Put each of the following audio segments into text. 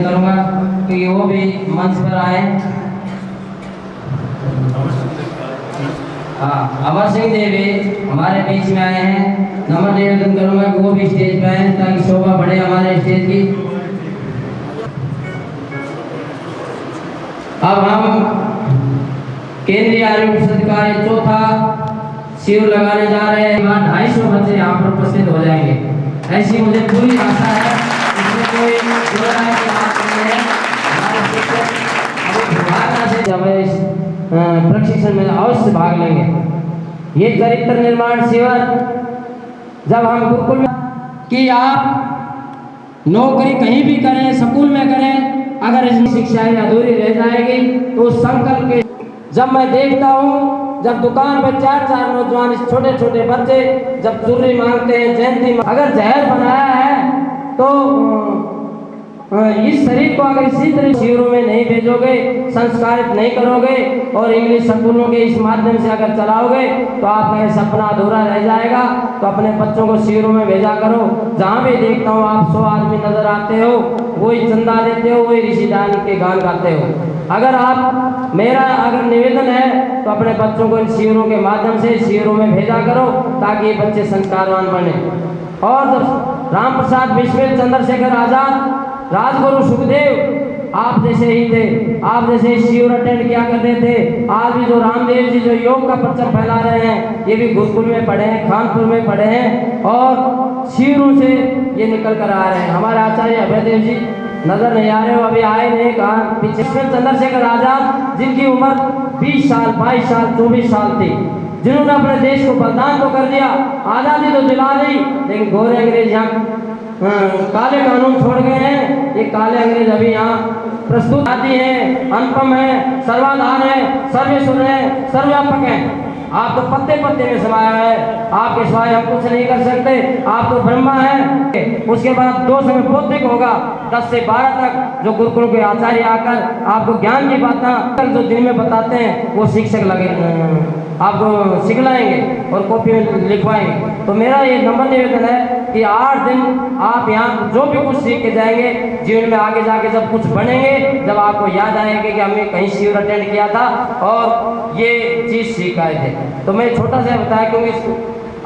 करूंगा कि वो भी मंच पर आए। अमर सिंह देवी हमारे बीच में आए हैं। नम्र निवेदन करूंगा कि वो भी स्टेज पे आए ताकि शोभा बढ़े हमारे स्टेज की। अब हम केंद्रीय आरोग्य परिषद का ये चौथा शिविर लगाने जा रहे हैं। 250 बच्चे यहाँ पर उपस्थित हो जाएंगे, ऐसी मुझे पूरी आशा है। इसमें कोई प्रशिक्षण में अवश्य भाग लेंगे। ये चरित्र निर्माण शिविर जब हम गुरुकुल में कि आप नौकरी कहीं भी करें, स्कूल में करें, अगर इसमें शिक्षाएं अधूरी रह जाएगी तो उस संकल्प के जब मैं देखता हूँ, जब दुकान पे 4-4 नौजवान छोटे छोटे बच्चे जब चुर्री मांगते हैं, जयंती अगर जहर बनाया है तो इस शरीर को अगर इसी तरह शिविरों में नहीं भेजोगे, संस्कारित नहीं करोगे और इंग्लिश स्कूलों के इस माध्यम से अगर चलाओगे तो आपका ये सपना अधूरा रह जाएगा। तो अपने बच्चों को शिविरों में भेजा करो। जहाँ भी देखता हूँ आप 100 आदमी नजर आते हो, वही चंदा देते हो, वही ऋषिदान के गान गाते हो। अगर आप मेरा अगर निवेदन है तो अपने बच्चों को इन शिविरों के माध्यम से शिविरों में भेजा करो ताकि ये बच्चे संस्कारवान बने। और जब राम प्रसाद विश्वेश चंद्रशेखर आजाद, राजगुरु सुखदेव आप जैसे ही थे, आप जैसे शिविर अटेंड किया करते थे। आज भी जो रामदेव जी जो योग का प्रचार फैला रहे हैं, ये भी गुरुकुल में पढ़े हैं, खानपुर में पढ़े हैं और शिविरों से ये निकल कर आ रहे हैं। हमारे आचार्य अभयदेव जी नजर नहीं आ रहे हो, अभी आए नहीं, कहा पीछे। चंद्रशेखर आजाद जिनकी उम्र 20 साल 22 साल 24 साल थी, जिन्होंने अपने देश को बलिदान तो कर दिया, आजादी तो दिला दी, लेकिन गोरे अंग्रेज यहाँ काले कानून छोड़ गए हैं। ये काले अंग्रेज अभी यहाँ प्रस्तुत आती है, अनुपम है, सर्वाधार है, सर्वेश्वर है, सर्वव्यापक है। आप तो पत्ते पत्ते में समाया है, आपके सिवाय हम कुछ नहीं कर सकते। आप तो ब्रह्मा है। उसके बाद 2 समय बौद्धिक होगा, 10 से 12 तक जो गुरुकुल के आचार्य आकर आपको ज्ञान की बातें जो दिन में बताते हैं वो शिक्षक लगे आपको सिखलाएंगे और कॉपी में लिखवाएंगे। तो मेरा ये नम्र निवेदन है कि 8 दिन आप यहाँ जो भी कुछ सीख के जाएंगे, जीवन में आगे जाके जब कुछ बनेंगे, जब आपको याद आएगा कि हमने कहीं शिविर अटेंड किया था और ये चीज़ सीख आए थे। तो मैं छोटा सा बताया क्योंकि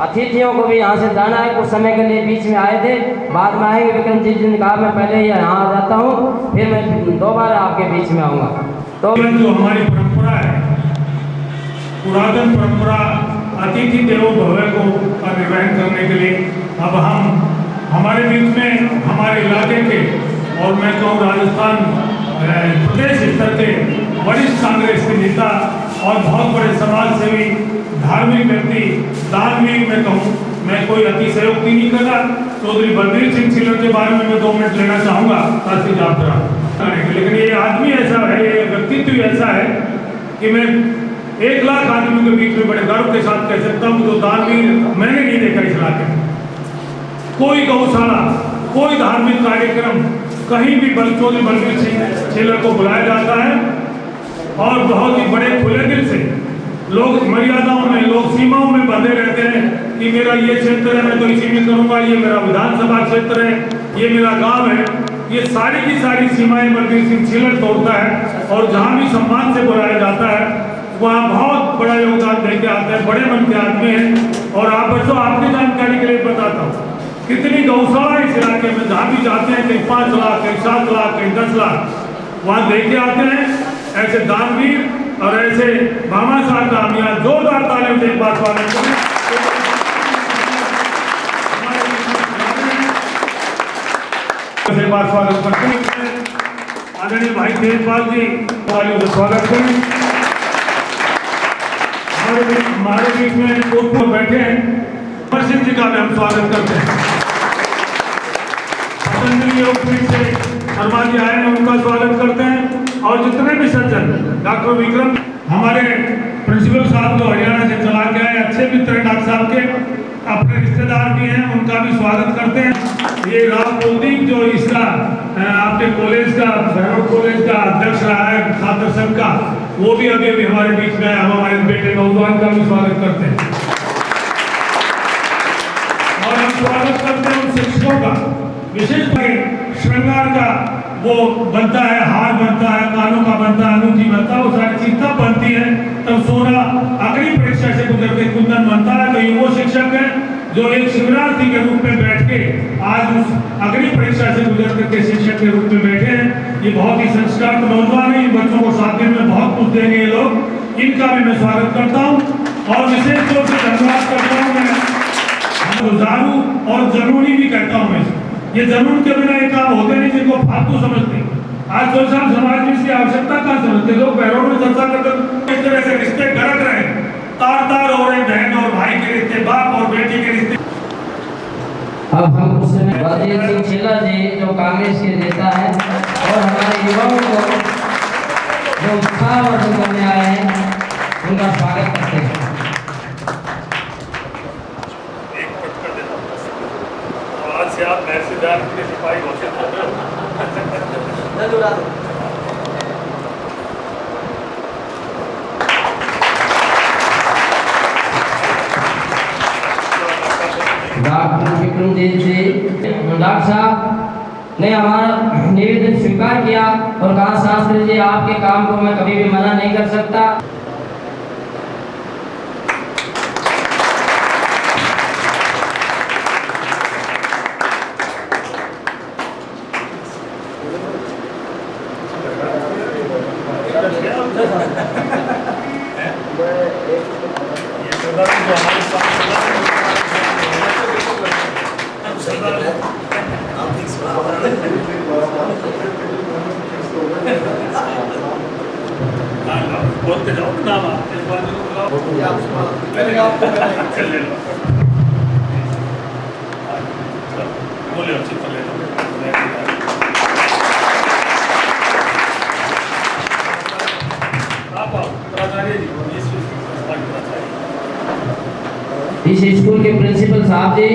अतिथियों को भी यहाँ से जाना है, कुछ समय के लिए बीच में आए थे, बाद में आएंगे। विक्रम जी ने कहा मैं पहले ही यहाँ आ जाता हूँ, फिर मैं दोबारा आपके बीच में आऊँगा। तो जो हमारी परंपरा है, पुरातन परंपरा अतिथि देवो भव को निर्वहन करने के लिए अब हम हमारे बीच में हमारे इलाके के और मैं कहूँ राजस्थान प्रदेश स्तर के वरिष्ठ कांग्रेस के नेता और बहुत बड़े समाज सेवी धार्मिक व्यक्ति दानवीर मैं कहूँ, मैं कोई अतिशयोक्ति नहीं कर रहा। चौधरी बलबीर सिंह छिल्लर के बारे में मैं 2 मिनट लेना चाहूँगा ताकि आप लेकिन ये आदमी ऐसा है, ये व्यक्तित्व ऐसा है कि मैं 1 लाख आदमियों के बीच में बड़े गर्व के साथ कह सकता हूँ तो दानवीर मैंने नहीं देखा इस इलाके में। कोई गौशाला, कोई धार्मिक कार्यक्रम कहीं भी चौधरी बलबीर सिंह छिल्लर को बुलाया जाता है और बहुत ही बड़े खुले दिल से लोग मर्यादाओं में, लोग सीमाओं में बंधे रहते हैं कि मेरा ये क्षेत्र है मैं तो इसी में करूँगा, ये मेरा विधानसभा क्षेत्र है, ये मेरा गाँव है। ये सारी की सारी सीमाएं बलबीर सिंह छिल्लर तोड़ता है और जहाँ भी सम्मान से बुलाया जाता है वहाँ बहुत बड़ा योगदान देके आते हैं। बड़े मन के आदमी हैं और आप बच्चों आपकी जानकारी के लिए बताता हूँ कितनी गौशाला इस इलाके में, जहाँ भी जाते हैं कहीं 5 लाख, कहीं 7 लाख, कहीं 10 लाख वहाँ देके आते हैं। ऐसे दानवीर और ऐसे मामा साहब का हम यहाँ जोरदार तालियों से एक बात स्वागत करें। स्वागत करते हैं आदरणीय भाई देवपाल जी, तालियों से स्वागत करें। हमारे बीच में कोर्ट में बैठे हैं अमर सिंह जी का भी हम स्वागत करते हैं। पतंजलि योगपीठ से शर्मा जी आए हैं, उनका स्वागत करते हैं। और जितने भी सज्जन, डॉक्टर विक्रम हमारे प्रिंसिपल साहब जो हरियाणा से चला के आए, अच्छे मित्र हैं डॉक्टर साहब के, अपने रिश्तेदार भी हैं, उनका भी स्वागत करते हैं। ये राम कुलदीप जो इसका आपके कॉलेज का, भैरव कॉलेज का अध्यक्ष रहा है छात्र संघ का, वो भी अभी अभी हमारे बीच में हम हमारे बेटे नौजवान का भी स्वागत करते हैं। और हम स्वागत करते हैं उन शिक्षकों का, विशेष श्रृंगार का वो बनता है, हार बनता है, कानों का बनता है, अंगूठी बनता है, वो सारी चीज तब बनती है तब सोना अग्नि परीक्षा से गुजर के कुंदन बनता है। तो ये वो शिक्षक है जो एक शिविरार्थी के रूप में बैठ के आज उस अग्नि परीक्षा से गुजर करके शिक्षक के रूप में बैठे हैं। ये बहुत ही संस्कार नौजवान है, इन बच्चों को 7 दिन में बहुत कुछ देंगे ये लोग, इनका भी मैं स्वागत करता हूँ और विशेष तौर से धन्यवाद करता हूँ मैं गुजारू और जनूनी भी कहता हूँ मैं। ये जनून के बिना ये काम होते नहीं जिनको फालतू समझते। आज सोशल समाज में इसकी आवश्यकता कहाँ समझते, लोग पैरों में चर्चा करते इस तरह से रिश्ते गड़क रहे, तार तार हो रहे, बहन और भाई के रिश्ते, बाप और बेटी के रिश्ते। अब हम उसमें बलदेव सिंह छिल्लर जी जो कांग्रेस के नेता हैं और हमारे युवाओं को जो उत्साहवर्धन करने आए हैं उनका स्वागत करते हैं। आज से आप महसूलदार के सिपाही घोषित कर रहे हो। डॉक्टर विक्रमजीत जी, डॉक्टर साहब ने हमारा निवेदन स्वीकार किया और कहा शास्त्री जी आपके काम को मैं कभी भी मना नहीं कर सकता। बोलते जाओ नाम चल ले लो, बोले अच्छी ले लो। आप प्राचार्य जी इस स्कूल के प्रिंसिपल साहब जी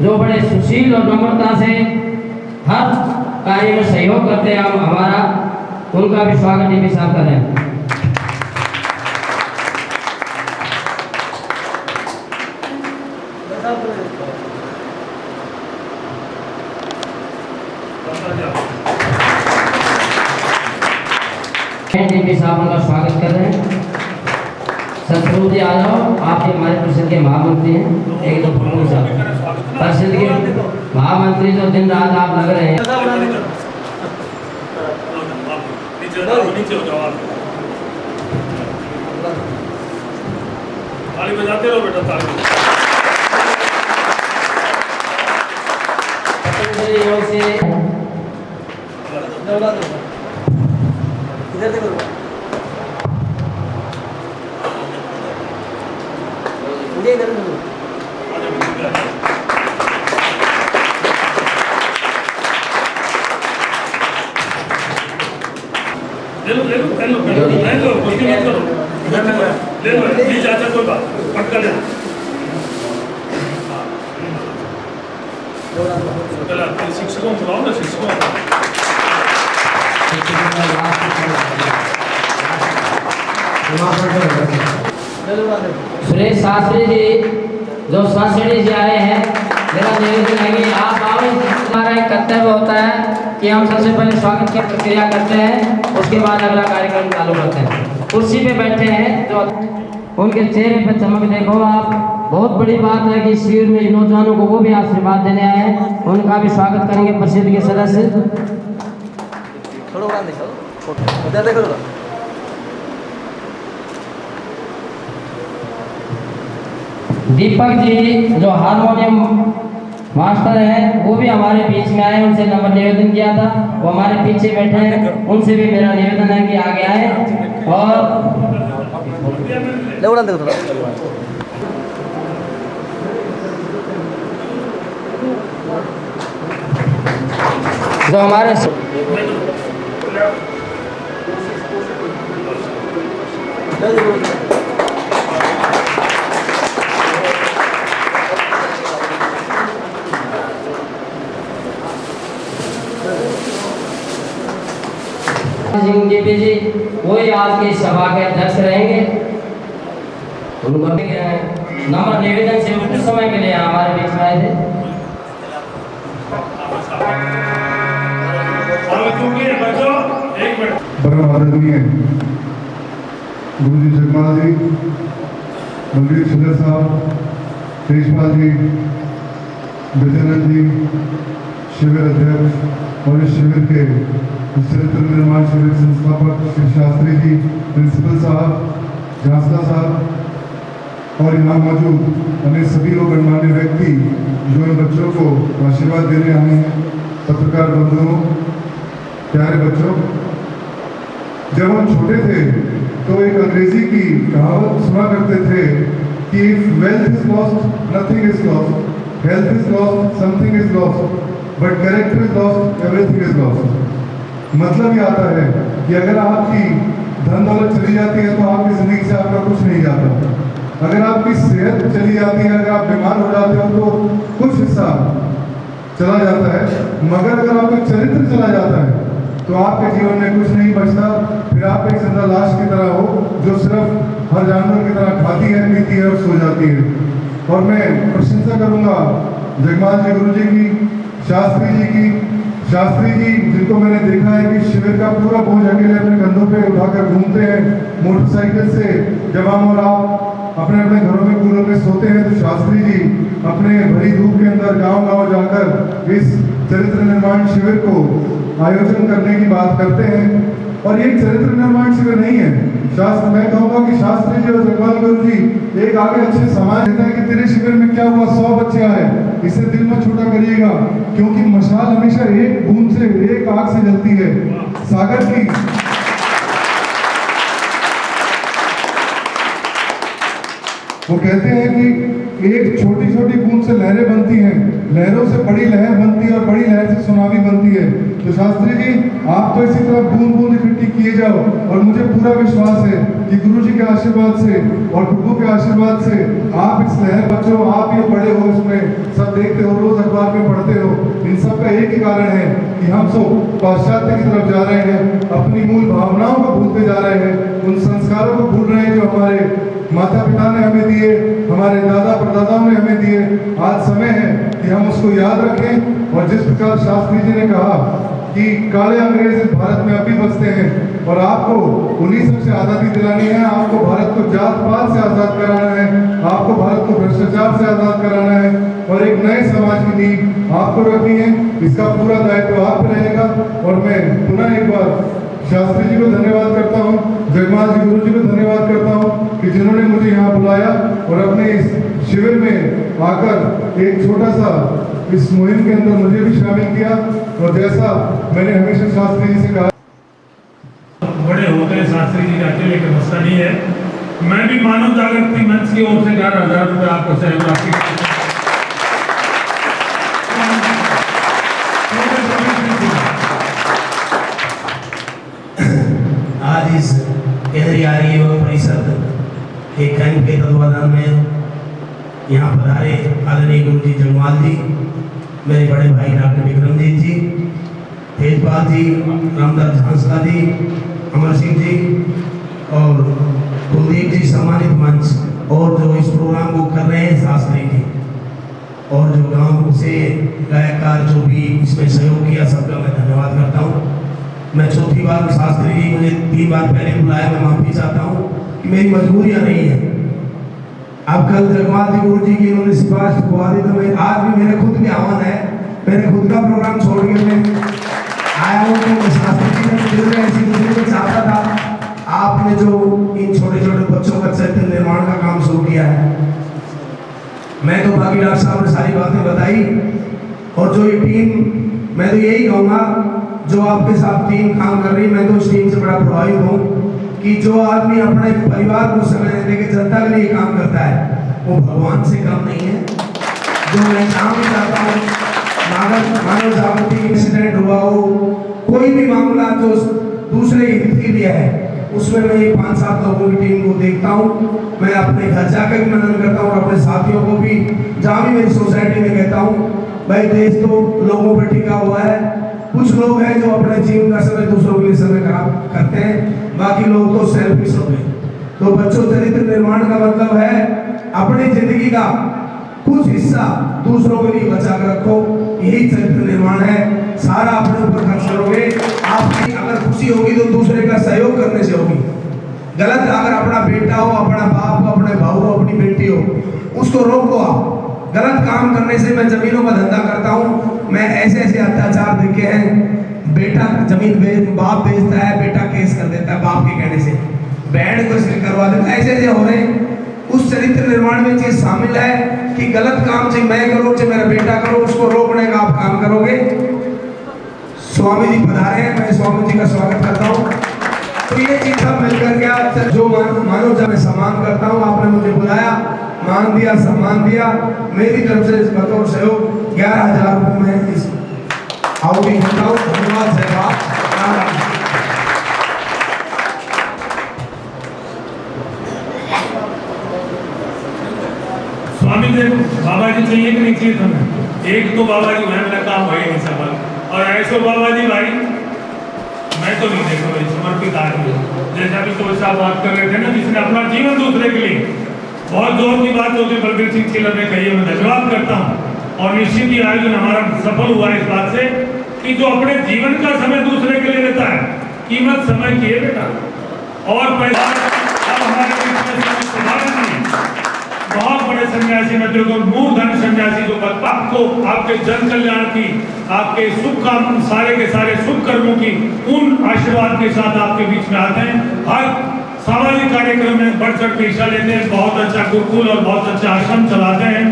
जो बड़े सुशील और नम्रता से हर कार्य में सहयोग करते हैं हमारा, उनका भी स्वागत डीपी साहब कर रहे हैं। डीपी साहब उनका स्वागत कर रहे हैं। सतगुरु जी आ जाओ, आप हमारे परिषद के महामंत्री हैं। एक दो परिषद के महामंत्री जो दिन रात आप लग रहे हैं। ताली बजाते रहो बेटा, ताली। इधर देखो, इधर देखो। ले लो ले लो ले लो ले लो, कुछ मत करो, ले लो जी चाचा, कोई बात पटका ले लो। शिक्षकों को बुलाओ ना, शिक्षकों सुरेश शास्त्री जी जो शास्त्री जी आए हैं, मेरा निवेदन है कि आप आओ। हमारा एक कर्तव्य होता है कि हम सबसे पहले स्वागत की प्रक्रिया करते हैं, उसके बाद अगला कार्यक्रम चालू करते हैं। कुर्सी पे बैठे हैं तो उनके चेहरे पे चमक देखो आप। बहुत बड़ी बात है कि शिविर में नौजवानों को वो भी आशीर्वाद देने आए हैं, उनका भी स्वागत करेंगे परिषद के सदस्य। दीपक जी जो हारमोनियम मास्टर हैं वो भी हमारे बीच में आए, उनसे नंबर निवेदन किया था, वो हमारे पीछे बैठे हैं, उनसे भी मेरा निवेदन है कि आगे आए। और जो हमारे डीपी जी वही आज की सभा के अध्यक्ष रहेंगे। नंबर निवेदन से कुछ समय के लिए हमारे बीच में आए थे। अब चूंकि बच्चों एक मिनट परम आदरणीय गुरु जी जगमाल जी, बलवीर सुंदर साहब, तेजपाल जी, विजयनंद जी, शिविर अध्यक्ष और इस शिविर के चरित्र निर्माण शिविर संस्थापक श्री शास्त्री जी, प्रिंसिपल साहब, झांसला साहब और यहाँ मौजूद अन्य सभी लोग गणमान्य व्यक्ति जो इन बच्चों को आशीर्वाद देने आए हैं, पत्रकार बंधुओं, प्यारे बच्चों, जब हम छोटे थे तो एक अंग्रेजी की कहावत सुना करते थे कि if wealth is lost nothing is lost, health is lost something is lost, but character is lost everything is lost. मतलब ये आता है कि अगर आपकी धन दौलत चली जाती है तो आपकी जिंदगी से आपका कुछ नहीं जाता। अगर आपकी सेहत चली जाती है, अगर आप बीमार हो जाते हो तो कुछ हिस्सा चला जाता है, मगर अगर आपका चरित्र चला जाता है तो आपके जीवन में कुछ नहीं बचता। फिर आप एक जिंदा लाश की तरह हो जो सिर्फ हर जानवर की तरह खाती है, पीती है और सो जाती है। और मैं प्रशंसा करूंगा जगमाल जी गुरु जी की, शास्त्री जी की। शास्त्री जी जिनको मैंने देखा है कि शिविर का पूरा बोझ अकेले अपने कंधों पे उठाकर घूमते हैं मोटरसाइकिल से। जब हम और आप अपने अपने घरों में कूलर में सोते हैं तो शास्त्री जी अपने भरी धूप के अंदर गांव-गांव जाकर इस चरित्र निर्माण शिविर को आयोजन करने की बात करते हैं। और ये चरित्र निर्माण शिविर नहीं है, शास्त्र, मैं कहूँगा कि शास्त्री जी और जगमाल गुरु जी एक आगे अच्छे समाज देता है कि तेरे शिविर में क्या हुआ, 100 बच्चे आए, इसे दिल में छोटा करिएगा, क्योंकि मशाल हमेशा एक बूंद से, एक आग से जलती है। सागर की वो कहते हैं कि एक छोटी छोटी बूंद से लहरें बनती हैं, लहरों से बड़ी लहर बनती है और बड़ी लहर से सुनामी बनती है। तो शास्त्री जी आप तो इसी तरह बूंद बूंद इकट्ठी किए जाओ, और मुझे पूरा विश्वास है कि गुरु जी के आशीर्वाद से और प्रभु के आशीर्वाद से आप इस लहर बच्चों, आप ये बड़े हो, इसमें सब देखते हो, रोज अखबार में पढ़ते हो, इन सब का एक ही कारण है कि हम सब पाश्चात्य की तरफ जा रहे हैं, अपनी मूल भावनाओं को भूलते जा रहे हैं, उन संस्कारों को भूल रहे हैं जो हमारे माता पिता ने हमें दिए, हमारे दादा परदादाओं ने हमें दिए। आज समय है कि हम उसको याद रखें। और जिस प्रकार शास्त्री जी ने कहा कि काले अंग्रेज इस भारत में अभी बसते हैं और आपको उन्हीं सबसे आज़ादी दिलानी है, आपको भारत को जात पात से आज़ाद कराना है, आपको भारत को भ्रष्टाचार से आज़ाद कराना है और एक नए समाज की नींव आपको रखनी है। इसका पूरा दायित्व आप पे रहेगा। और मैं पुनः एक बार शास्त्री जी को धन्यवाद करता हूँ, जगमाल जी गुरु जी को धन्यवाद करता हूँ कि जिन्होंने मुझे यहाँ बुलाया और अपने इस शिविर में आकर एक छोटा सा इस मुहिम के अंदर मुझे भी शामिल किया। और जैसा मैंने हमेशा शास्त्री जी से कहा, बड़े होते हैं शास्त्री जी का अकेले का मसला नहीं है। मैं भी मानव जागृति मंच की ओर से 11,000 रुपये आपको सहयोग राशि आज इस केंद्रीय आर्य योग परिषद के कैंप के तत्वाधान में यहाँ पधारे आदरणीय गुरु जी जगमाल जी, मेरे बड़े भाई डॉक्टर विक्रमजीत जी, तेजपाल जी, रामदास झांसला जी, अमर सिंह जी और कुलदीप जी सम्मानित मंच, और जो इस प्रोग्राम को कर रहे हैं शास्त्री जी, और जो गांव से गायकार जो भी इसमें सहयोग किया, सबका मैं धन्यवाद करता हूँ। मैं चौथी बार शास्त्री जी मुझे 3 बार पहले बुलाया, मैं माफी चाहता हूँ कि मेरी मजबूरियाँ नहीं है। अब कल जगमाल जी गुरु जी की उन्होंने सिफारिश खुआ दी, तो मैं आज भी मेरे खुद के आह्वान है, मैंने खुद का प्रोग्राम छोड़ के मैं आया हूँ। तो शास्त्री जी ने दिल में ऐसी मुझे चाहता था, आपने जो इन छोटे छोटे बच्चों का चरित्र निर्माण का काम शुरू किया है, मैं तो बाकी डॉक्टर साहब ने सारी बातें बताई, और जो ये टीम, मैं तो यही कहूँगा जो आपके साथ टीम काम कर रही है, मैं तो उस टीम से बड़ा प्रभावित हूँ कि जो आदमी अपने परिवार को समय देने के जनता के लिए काम करता है वो भगवान से कम नहीं है। जो मैं काम चाहता हूँ, मानव जागृति इंसिडेंट हुआ हो, कोई भी मामला जो दूसरे हित के लिए है, उसमें मैं 5-7 लोगों की टीम को देखता हूँ। मैं अपने घर जाकर भी मनन करता हूँ और अपने साथियों को भी, जहाँ भी मेरी सोसाइटी में कहता हूँ, भाई देश तो लोगों पर टिका हुआ है। कुछ लोग हैं जो अपने जीवन का समय दूसरों के लिए समय खराब करते हैं, बाकी लोग तो सेल्फिश हो गए। तो बच्चों, चरित्र निर्माण का मतलब है अपनी जिंदगी का कुछ हिस्सा दूसरों के लिए बचा कर रखो, यही चरित्र निर्माण है। सारा अपने ऊपर खर्च करोगे। आपकी अगर खुशी होगी तो दूसरे का सहयोग करने से होगी। गलत अगर अपना बेटा हो, अपना बाप हो, अपने भाऊ हो, अपनी बेटी हो, उसको रोको आप। गलत काम करने से, मैं जमीनों का धंधा करता हूँ, मैं ऐसे ऐसे अत्याचार देखे हैं। बेटा जमीन बाप बेचता है, बेटा केस कर देता है बाप के कहने से, बहन को सिर करवा देता है, ऐसे ऐसे हो रहे हैं। उस चरित्र निर्माण में चीज शामिल है कि गलत काम चाहे मैं करूँ चाहे मेरा बेटा करो, उसको रोकने का आप काम करोगे। स्वामी जी पधारे हैं, मैं स्वामी जी का स्वागत करता हूँ। तो ये चीज सब मिलकर के जो मानव जब मैं सम्मान करता हूँ, आपने मुझे बुलाया, मान दिया, सम्मान दिया, मेरी तरफ से बतौर सहयोग 11,000 रुपये में इस आउटिंग करता हूँ। धन्यवाद साहब। स्वामी जी बाबा जी चाहिए कि नहीं चाहिए तुम्हें? एक तो बाबा जी मेरा काम हो ही नहीं सफल, और ऐसे बाबा जी भाई मैं तो नहीं देखा भाई समर्पित आदमी, जैसा अभी तो साहब बात कर रहे थे ना, जिसने अपना जीवन दूसरे के लिए, बहुत जोर की बात होती है। बलबीर सिंह चिल्लर ने कही है, मैं धन्यवाद करता हूँ। और निश्चित ही आयोजन हमारा सफल हुआ इस बात से कि जो अपने जीवन का समय दूसरे के लिए देता है, कीमत समय की है बेटा। और पैसा अब हमारे बीच में बहुत बड़े सन्यासी में जो मूर्धन सन्यासी जो आपको आपके जन कल्याण की, आपके शुभ काम, सारे के सारे शुभ कर्मों की उन आशीर्वाद के साथ आपके बीच में आते हैं। हर सामाजिक कार्यक्रम में बढ़ चढ़ के हिस्सा लेते हैं, बहुत अच्छा गुरुकुल और बहुत अच्छा आश्रम चलाते हैं।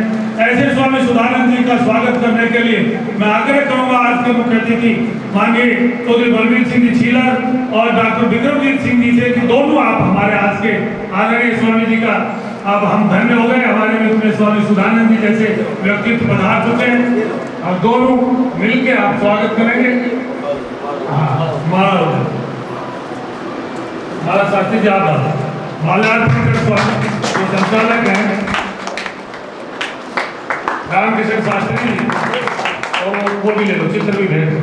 ऐसे स्वामी सुधानंद जी का स्वागत करने के लिए मैं आग्रह करूंगा आज के मुख्य अतिथि माननीय चौधरी बलबीर सिंह जी छीलर और डॉक्टर विक्रमजीत सिंह जी से कि दोनों आप हमारे आज के आदरणीय स्वामी जी का अब हम धन्य हो गए, हमारे बीच में स्वामी सुधानंद जी जैसे व्यक्तित्व पधार चुके हैं। और दोनों मिलके आप स्वागत करेंगे। माला शास्त्री जी आप माल्यार्पण कर स्वागत, जो संचालक हैं रामकिशन शास्त्री जी, और वो भी ले लो, चित्र भी भेज दो।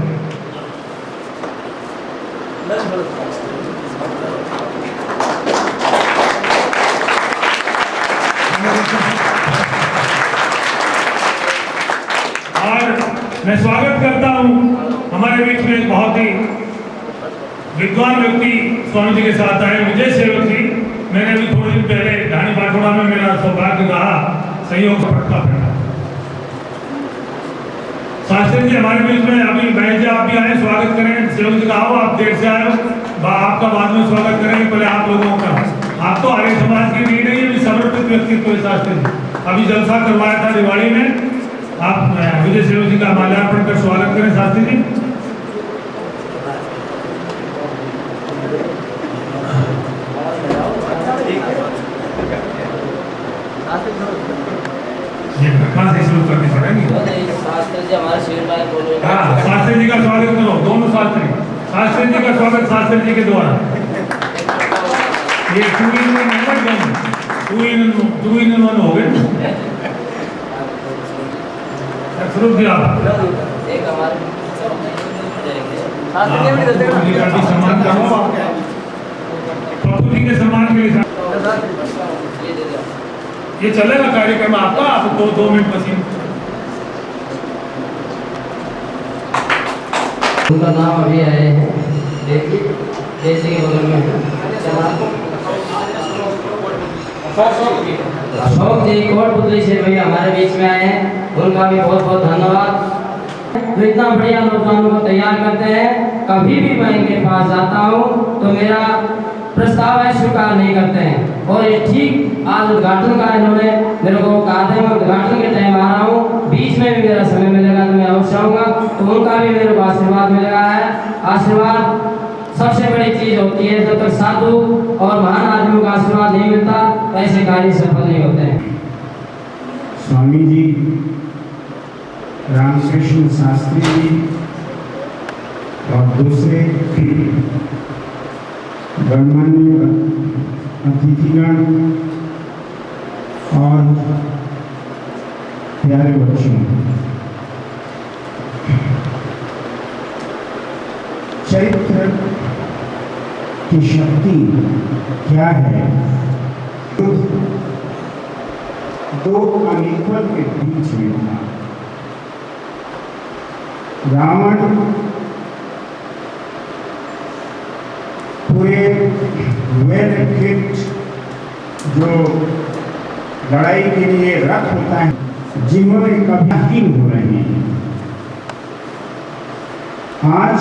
और मैं स्वागत करता हूं हमारे बीच में एक बहुत ही विद्वान व्यक्ति स्वामी जी के साथ आए, विजय सेवक जी। मैंने अभी थोड़े दिन पहले ढाणी बाटोड़ा में मेरा सौभाग्य रहा सहयोग का पटका फटा। शास्त्री जी हमारे बीच में अभी बहन जी आप भी आए, स्वागत करें। सेवक जी का आओ, आप देर से आए हो, आपका बाद में स्वागत करेंगे, पहले आप लोगों का। आप तो आर्य समाज की रीढ़ है, ये समर्पित व्यक्तित्व है शास्त्री जी। अभी जलसा करवाया था दिवाली में, आप विजय सेवक जी का माल्यार्पण कर स्वागत करें शास्त्री जी। कहाँ से शुरू करनी पड़ेगी? शास्त्री जी हमारे शिविर में बोलो। हाँ, शास्त्री जी का स्वागत करो, दोनों शास्त्री जी का स्वागत शास्त्री जी के द्वारा। ये 2 in 1 हो गए। शुरू किया एक हमारे सम्मान करो, पप्पू जी के सम्मान के लिए ये चलेगा कार्यक्रम आपका। आप 2 मिनट मशीन उनका नाम अभी आए हैं, देखिए जैसे के बगल में अशोक जी कोटपुतली से भैया हमारे बीच में आए हैं, उनका भी बहुत बहुत धन्यवाद। तो इतना बढ़िया नौजवानों को तैयार करते हैं। कभी भी मैं इनके पास जाता हूँ तो मेरा प्रस्ताव है स्वीकार नहीं करते हैं। और ये ठीक आज उद्घाटन का इन्होंने मेरे को कहा था, मैं उद्घाटन के टाइम आ रहा हूँ, बीच में भी मेरा समय मिलेगा तो मैं अवश्य आऊँगा। तो उनका भी मेरे को आशीर्वाद मिलेगा है। आशीर्वाद सबसे बड़ी चीज होती है, जब तक साधु और महान आदमियों का आशीर्वाद नहीं मिलता तो ऐसे कार्य सफल नहीं होते हैं। स्वामी जी, रामकृष्ण शास्त्री जी और दूसरे गणमान्य अतिथिगण और प्यारे बच्चों, चरित्र की शक्ति क्या है? दो अनेकत्व के बीच में था। रावण पूरे वेल इक्विप्ड जो लड़ाई के लिए रथ होता है, जिन्होंने कभी हीन हो रहे हैं, आज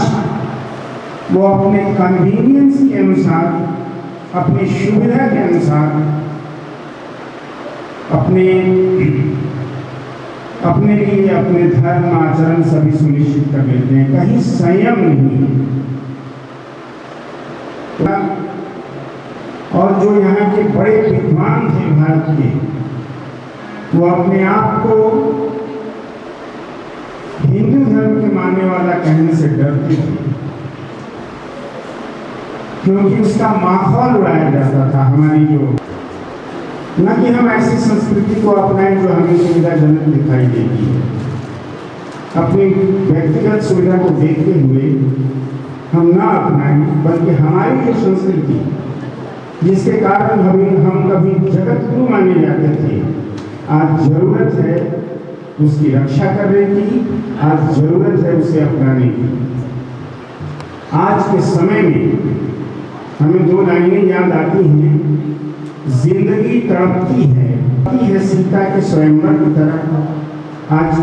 वो अपने कन्वीनियंस के अनुसार, अपनी सुविधा के अनुसार अपने लिए अपने धर्म आचरण सभी सुनिश्चित कर लेते हैं, कहीं संयम नहीं है। और जो यहाँ के बड़े विद्वान थे भारत के, वो अपने आप को हिंदू धर्म के मानने वाला कहने से डरते थे, क्योंकि उसका माहौल उड़ाया जाता था। हमारी जो न कि हम ऐसी संस्कृति को अपनाएं जो हमें सुविधाजनक दिखाई देती है, अपनी व्यक्तिगत सुविधा को देखते हुए हम ना अपनाएं, बल्कि हमारी जो संस्कृति जिसके कारण हम कभी जगत गुरु माने जाते थे, आज जरूरत है उसकी रक्षा करने की, आज जरूरत है उसे अपनाने की। आज के समय में हमें दो लाइनें याद आती हैं, जिंदगी तड़पती है सीता के स्वयंवर की तरह। आज